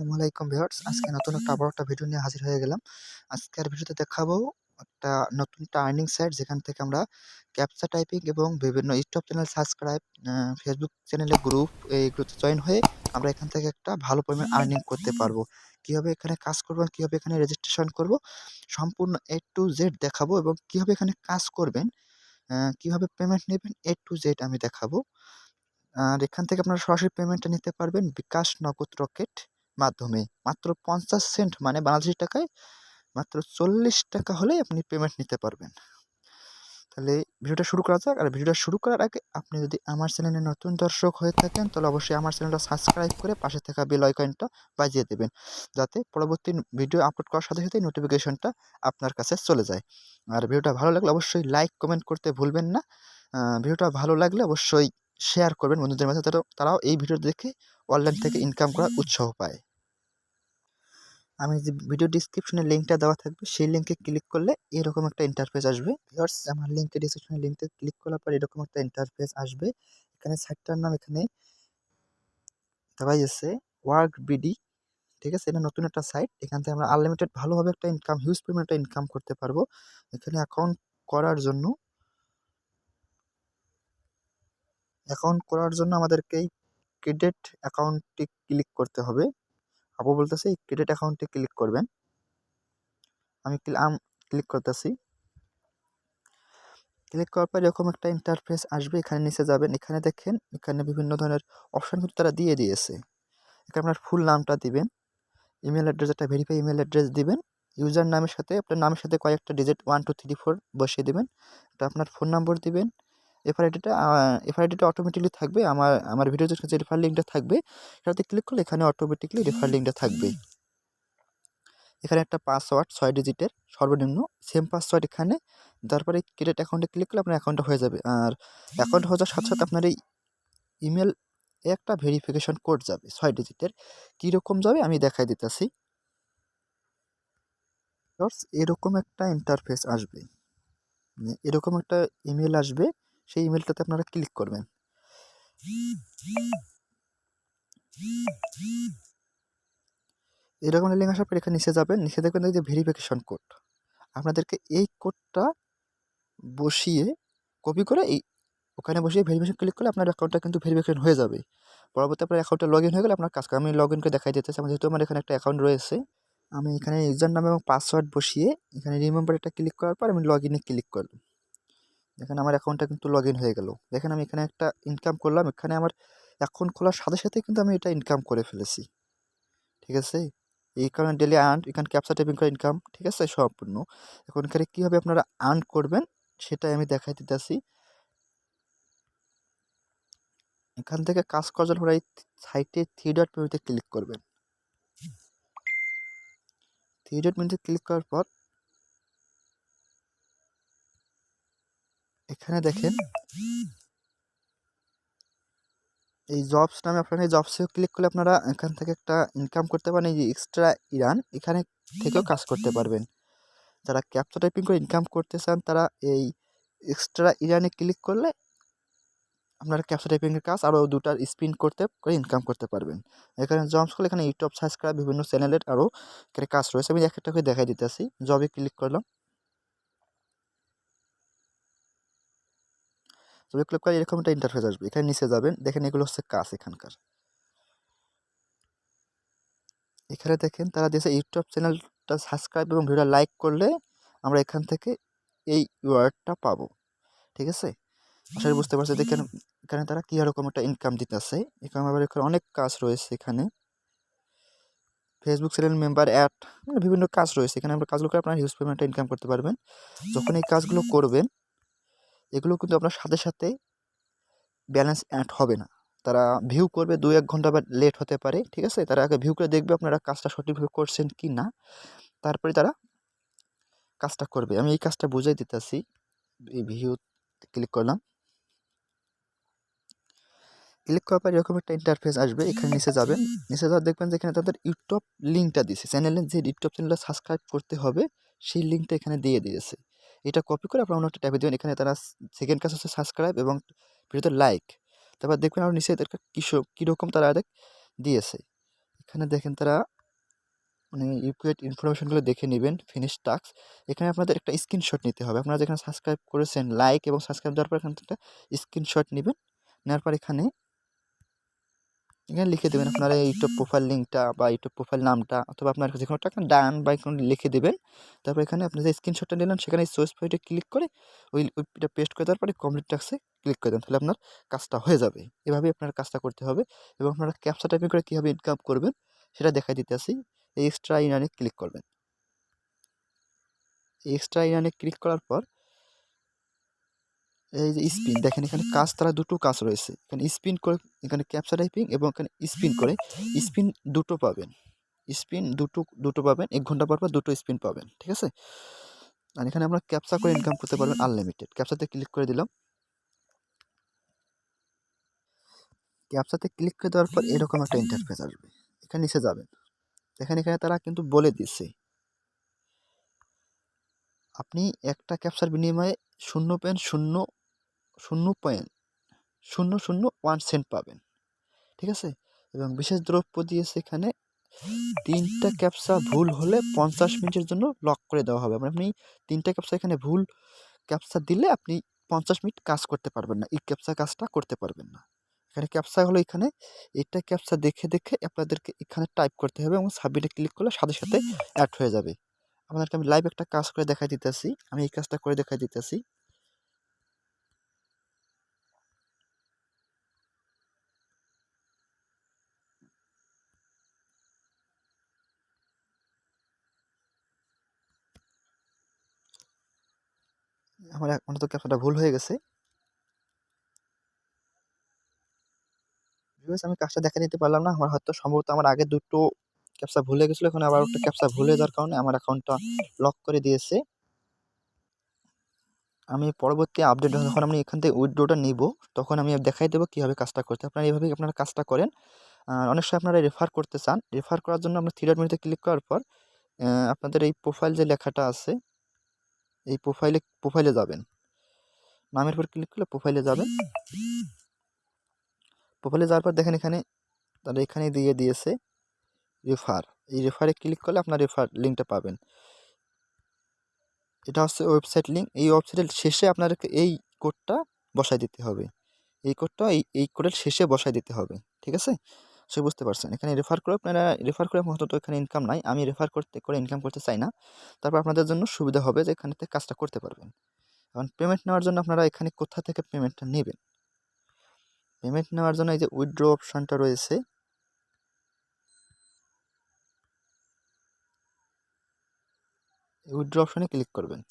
আসসালামু আলাইকুম ভিউয়ার্স, আজকে নতুন আবার একটা ভিডিও নিয়ে হাজির হয়ে গেলাম। আজকের ভিডিওতে দেখাবো একটা নতুন আর্নিং সাইট, যেখান থেকে আমরা ক্যাপচা টাইপিং এবং বিভিন্ন ইউটিউব চ্যানেল সাবস্ক্রাইব, ফেসবুক চ্যানেলে গ্রুপ, এই গ্রুপে জয়েন হয়ে আমরা এখান থেকে একটা ভালো পরিমাণ আর্নিং করতে পারবো। কিভাবে এখানে কাজ করবেন, কিভাবে এখানে রেজিস্ট্রেশন করব, সম্পূর্ণ A to Z দেখাবো এবং কিভাবে এখানে কাজ করবেন, কিভাবে পেমেন্ট নেবেন A to Z আমি দেখাবো। আর এখান থেকে আপনারা সরাসরি পেমেন্টটা নিতে পারবেন বিকাশ, নগদ, রকেট মাধ্যমে। মাত্র ৫০ সেন্ট মানে বাংলাদেশি টাকায় মাত্র ৪০ টাকা হলেই আপনি পেমেন্ট নিতে পারবেন। তাহলে ভিডিওটা শুরু করা যাক। আর ভিডিওটা শুরু করার আগে আপনি যদি আমার চ্যানেলে নতুন দর্শক হয়ে থাকেন, তাহলে অবশ্যই আমার চ্যানেলটা সাবস্ক্রাইব করে পাশে থাকা বেল আইকনটা বাজিয়ে দেবেন, যাতে পরবর্তী ভিডিও আপলোড করার সাথে সাথে নোটিফিকেশনটা আপনার কাছে চলে যায়। আর ভিডিওটা ভালো লাগলে অবশ্যই লাইক কমেন্ট করতে ভুলবেন না। ভিডিওটা ভালো লাগলে অবশ্যই শেয়ার করবেন বন্ধুদের মাঝে, তারাও এই ভিডিও দেখে অনলাইন থেকে ইনকাম করার উৎসাহ পায়। আমি যে ভিডিও ডিসক্রিপশনে লিঙ্কটা দেওয়া থাকবে, সেই লিঙ্কে ক্লিক করলে এরকম একটা ইন্টারফেস আসবে। ভিউয়ার্স, আমার লিঙ্কে ডিসক্রিপশনে লিঙ্কে ক্লিক করার পর এরকম একটা ইন্টারফেস আসবে। এখানে সাইটটার নাম এখানে দেওয়া আছে ওয়ার্ক বিডি, ঠিক আছে? এটা নতুন একটা সাইট। এখান থেকে আমরা আনলিমিটেড ভালোভাবে একটা ইনকাম, হিউজ পরিমাণ একটা ইনকাম করতে পারবো। এখানে অ্যাকাউন্ট করার জন্য আমাদেরকে এই ক্রেডিট অ্যাকাউন্টে ক্লিক করতে হবে। আপু বলতেছে এই ক্রেডিট অ্যাকাউন্টে ক্লিক করবেন। আমি ক্লিক করতেছি। ক্লিক করার পর এরকম একটা ইন্টারফেস আসবে। এখানে নিচে যাবেন, এখানে দেখেন এখানে বিভিন্ন ধরনের অপশন কিন্তু তারা দিয়ে দিয়েছে। এখানে আপনার ফুল নামটা দিবেন, ইমেল অ্যাড্রেস, একটা ভেরিফাই ইমেল অ্যাড্রেস দিবেন, ইউজার নামের সাথে আপনার নামের সাথে কয়েকটা ডিজিট 1 2 3 4 বসিয়ে দিবেন, এটা আপনার ফোন নম্বর দিবেন। এফআইডিটা অটোমেটিকলি থাকবে। আমার ভিডিও যে রেফার লিঙ্কটা থাকবে, সেটাতে ক্লিক করলে এখানে অটোমেটিকলি রেফার লিঙ্কটা থাকবে। এখানে একটা পাসওয়ার্ড 6 ডিজিটের সর্বনিম্ন, সেম পাসওয়ার্ড এখানে। তারপরে ক্রিয়েট অ্যাকাউন্টে ক্লিক করলে আপনার অ্যাকাউন্টটা হয়ে যাবে। আর অ্যাকাউন্ট হয়ে যাওয়ার সাথে সাথে আপনার এই ইমেল একটা ভেরিফিকেশন কোড যাবে 6 ডিজিটের। কীরকম যাবে আমি দেখাই দিতেছি। এরকম একটা ইন্টারফেস আসবে, এরকম একটা ইমেল আসবে। সেই ইমেলটাতে আপনারা ক্লিক করবেন। এরকম লিঙ্ক আসার পর এখানে নিচে যাবেন, নিচে দেখবেন যে ভেরিফিকেশন কোড। আপনাদেরকে এই কোডটা বসিয়ে কপি করে ওখানে বসিয়ে ভেরিফিকেশন ক্লিক করলে আপনার অ্যাকাউন্টটা কিন্তু ভেরিফিকেশন হয়ে যাবে। পরবর্তী আপনার অ্যাকাউন্টে লগ ইন হয়ে গেলে আপনার কাজ। আমি লগ ইন করে দেখাই দিতেছি। যেহেতু আমার এখানে একটা অ্যাকাউন্ট রয়েছে, আমি এখানে ইউজার নাম এবং পাসওয়ার্ড বসিয়ে এখানে রিমেম্বার এটা ক্লিক করার পর আমি লগ ইনে ক্লিক করলাম। দেখেন আমার অ্যাকাউন্টটা কিন্তু লগ ইন হয়ে গেল। দেখেন আমি এখানে একটা ইনকাম করলাম। এখানে আমার অ্যাকাউন্ট খোলার সাথে সাথে কিন্তু আমি এটা ইনকাম করে ফেলেছি, ঠিক আছে? এই কারণে ডেলি এখানে ক্যাপচা টাইপিং করে ইনকাম, ঠিক আছে, সম্পূর্ণ। এখন এখানে কীভাবে আপনারা আর্ন করবেন সেটাই আমি দেখাই দিতেছি। এখান থেকে কাজ করার জন্য এই সাইটে 3 ডট মেনুতে ক্লিক করবেন। 3 ডট মেনুতে ক্লিক করার পর এখানে দেখেন এই জবস নামে, আপনারা এই জবসে ক্লিক করলে আপনারা এখান থেকে একটা ইনকাম করতে পারেন। এই যে এক্সট্রা ইরান, এখানে থেকেও কাজ করতে পারবেন। যারা ক্যাপচা টাইপিং করে ইনকাম করতে চান, তারা এই এক্সট্রা ইরানে ক্লিক করলে আপনারা ক্যাপচা টাইপিংয়ের কাজ আরও 2টা স্পিন করতে করে ইনকাম করতে পারবেন। এখানে জবস করলে এখানে ইউটিউব সাবস্ক্রাইব, বিভিন্ন চ্যানেলের আরও এখানে কাজ রয়েছে। আমি একটা করে দেখাই দিতেছি। জবে ক্লিক করলাম, জবে ক্লিক করে এরকম একটা ইন্টারফেস আসবে। এখানে নিচে যাবেন, দেখেন এগুলো হচ্ছে কাজ এখানকার। এখানে দেখেন তারা দিয়েছে ইউটিউব চ্যানেলটা সাবস্ক্রাইব এবং ভিডিও লাইক করলে আমরা এখান থেকে এই ওয়ার্ডটা পাবো, ঠিক আছে? আসলে বুঝতে পারছি। দেখেন এখানে তারা কী রকম একটা ইনকাম দিতেছে। এখানে আবার এখানে অনেক কাজ রয়েছে। এখানে ফেসবুক চ্যানেল মেম্বার অ্যাড, মানে বিভিন্ন কাজ রয়েছে। এখানে আমরা কাজগুলো করে আপনার হিউজ পেমেন্টটা ইনকাম করতে পারবেন। যখন এই কাজগুলো করবেন, এগুলো কিন্তু আপনার সাথে সাথে ব্যালেন্স অ্যাড হবে না। তারা ভিউ করবে 2-1 ঘন্টা বা লেট হতে পারে, ঠিক আছে? তারা আগে ভিউ করে দেখবে আপনারা কাজটা সঠিকভাবে করছেন কি না, তারপরে তারা কাজটা করবে। আমি এই কাজটা বুঝাই দিতেছি। এই ভিউ ক্লিক করলাম, ক্লিক করার পর এরকম একটা ইন্টারফেস আসবে। এখানে নিচে যাবেন, নিচে যাওয়ার দেখবেন যে এখানে তাদের ইউটিউব লিঙ্কটা দিয়েছে। চ্যানেলের যে ইউটিউব চ্যানেলটা সাবস্ক্রাইব করতে হবে সেই লিঙ্কটা এখানে দিয়ে দিয়েছে। এটা কপি করে আপনারা অন্য একটা ট্যাবে দেবেন। এখানে তারা সেকেন্ড কাজ হচ্ছে সাবস্ক্রাইব এবং ভিডিওতে লাইক। তারপর দেখবেন আরও নিচে কীরকম তারা দিয়েছে। এখানে দেখেন তারা মানে ইকুইট ইনফরমেশনগুলো দেখে নেবেন, ফিনিশ টাস্ক। এখানে আপনাদের একটা স্ক্রিনশট নিতে হবে। আপনারা যেখানে সাবস্ক্রাইব করেছেন, লাইক এবং সাবস্ক্রাইব দেওয়ার পর এখান থেকে একটা স্ক্রিনশট নেবেন। নেওয়ার পর এখানে লিখে দেবেন আপনার এই ইউটিউব প্রোফাইল লিঙ্কটা বা ইউটিউব প্রোফাইল নামটা, অথবা আপনার যে কোনো একটা ডান বা কোনো লিখে দেবেন। তারপর এখানে আপনি যে স্ক্রিনশটটা নিলেন সেখানে সোর্স ফাইলটা ক্লিক করে ওইটা পেস্ট করে দেওয়ার পরে কমপ্লিট টাস্কে ক্লিক করে দেন, তাহলে আপনার কাজটা হয়ে যাবে। এভাবেই আপনার কাজটা করতে হবে। এবং আপনারা ক্যাপচা টাইপিং করে কীভাবে ইনকাম করবেন সেটা দেখাই দিতে আসি। এই এক্সট্রা ইনারে ক্লিক করবেন। এক্সট্রা ইনারে ক্লিক করার পর এই যে স্পিন দেখেন, এখানে কাজ তারা দুটো কাজ রয়েছে। এখানে স্পিন করে, এখানে ক্যাপচা টাইপিং এবং এখানে স্পিন করে, স্পিন দুটো পাবেন। স্পিন দুটো পাবেন, 1 ঘন্টা পর দুটো স্পিন পাবেন, ঠিক আছে। আর এখানে আমরা ক্যাপচা করে ইনকাম করতে পারবেন আনলিমিটেড। ক্যাপচাতে ক্লিক করে দিলাম। ক্যাপচাতে ক্লিক করে দেওয়ার পর এরকম একটা ইন্টারফেস আসবে। এখানে নিচে যাবেন, এখানে তারা কিন্তু বলে দিচ্ছে আপনি একটা ক্যাপচার বিনিময়ে 0.00001 সেন্ট পাবেন, ঠিক আছে। এবং বিশেষ দ্রব্য দিয়েছে এখানে 3টা ক্যাপচা ভুল হলে 50 মিনিটের জন্য লক করে দেওয়া হবে। আপনি 3টা ক্যাপচা এখানে ভুল ক্যাপচা দিলে আপনি 50 মিনিট কাজ করতে পারবেন না, এই ক্যাপচা কাজটা করতে পারবেন না। এখানে ক্যাপচা হলো, এখানে এটা ক্যাপচা দেখে আপনাদেরকে এখানে টাইপ করতে হবে এবং সাবমিটে ক্লিক করলে সাথে সাথে অ্যাড হয়ে যাবে। আপনাদেরকে আমি লাইভ একটা কাজ করে দেখাই দিতেছি। আমি এই কাজটা করে দেখাই দিতেছি। আমার তো ক্যাপচাটা ভুল হয়ে গেছে। আমি কাজটা দেখা দিতে পারলাম না। আমার হয়তো সম্ভবত আমার আগে দুটো ক্যাপচা ভুলে গেছিলো, এখন আবার একটা ক্যাপচা ভুলে যাওয়ার কারণে আমার অ্যাকাউন্টটা লক করে দিয়েছে। আমি পরবর্তী আপডেট যখন আমি এখান থেকে উইথড্রটা নিব, তখন আমি দেখাই দেবো কীভাবে কাজটা করতে। আপনারা এইভাবেই আপনারা কাজটা করেন। আর অনেক সময় আপনারা রেফার করতে চান, রেফার করার জন্য আপনার 3 ডট মেনুতে ক্লিক করার পর আপনাদের এই প্রোফাইল যে লেখাটা আছে, এই প্রোফাইলে যাবেন। নামের পর ক্লিক করলে প্রোফাইলে যাবেন। প্রোফাইলে যাওয়ার পর দেখেন এখানে তারা এখানে দিয়ে দিয়েছে রেফার। এই রেফারে ক্লিক করলে আপনার রেফার লিঙ্কটা পাবেন। এটা হচ্ছে ওয়েবসাইট লিঙ্ক। এই ওয়েবসাইটের শেষে আপনাদেরকে এই কোডটা বসাই দিতে হবে। এই কোডটা এই কোডের শেষে বসাই দিতে হবে, ঠিক আছে। সে বুঝতে পারছেন। এখানে রেফার করে আপনারা মূলত এখানে ইনকাম নাই, আমি রেফার করে ইনকাম করতে চাই না। তারপর আপনাদের জন্য সুবিধা হবে যে এখানে থেকে কাজটা করতে পারবেন। এখন পেমেন্ট নেওয়ার জন্য আপনারা এখানে কোথা থেকে পেমেন্টটা নেবেন। পেমেন্ট নেওয়ার জন্য এই যে উইথড্র অপশানটা রয়েছে, এই উইথড্র অপশানে ক্লিক করবেন।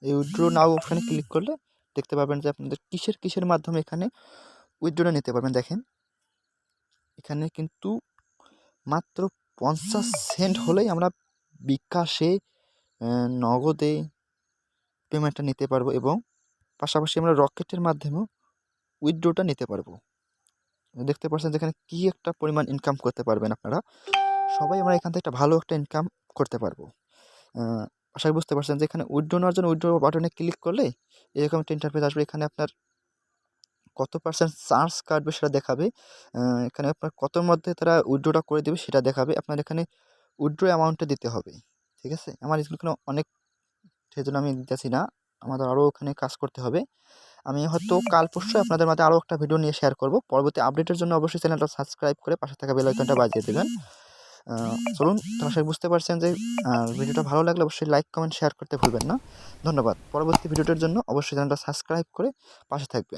এই উইথড্র নাও অপশানে ক্লিক করলে দেখতে পাবেন যে আপনাদের কিসের মাধ্যমে এখানে উইথড্রটা নিতে পারবেন। দেখেন এখানে কিন্তু মাত্র 50 সেন্ট হলেই আমরা বিকাশে, নগদে পেমেন্টটা নিতে পারবো এবং পাশাপাশি আমরা রকেটের মাধ্যমেও উইথড্রটা নিতে পারবো। দেখতে পাচ্ছেন যেখানে কি একটা পরিমাণ ইনকাম করতে পারবেন আপনারা সবাই। আমরা এখান থেকে একটা ভালো একটা ইনকাম করতে পারবো। আশা করি বুঝতে পারছেন যে এখানে উইথড্র নেওয়ার জন্য উইথড্র বাটনে ক্লিক করলে এরকম একটা ইন্টারফেস আসবে। এখানে আপনার কত পার্সেন্ট চার্জ কাটবে সেটা দেখাবে। এখানে আপনার কতর মধ্যে তারা উইথড্রটা করে দেবে সেটা দেখাবে। আপনার এখানে উইথড্র অ্যামাউন্টটা দিতে হবে, ঠিক আছে। আমার এখানে অনেক, সেই জন্য আমি দিতেছি না, আমাদের আরও ওখানে কাজ করতে হবে। আমি হয়তো কাল পরশু আপনাদের মাঝে আরও একটা ভিডিও নিয়ে শেয়ার করব। পরবর্তী আপডেটের জন্য অবশ্যই চ্যানেলটা সাবস্ক্রাইব করে পাশে থাকা বেল আইকনটা বাজিয়ে দেবেন। চলুন, আশা করি বুঝতে পারছেন যে ভিডিওটা ভালো লাগলে অবশ্যই লাইক, কমেন্ট, শেয়ার করতে ভুলবেন না। ধন্যবাদ। পরবর্তী ভিডিওটার জন্য অবশ্যই চ্যানেলটা সাবস্ক্রাইব করে পাশে থাকবেন।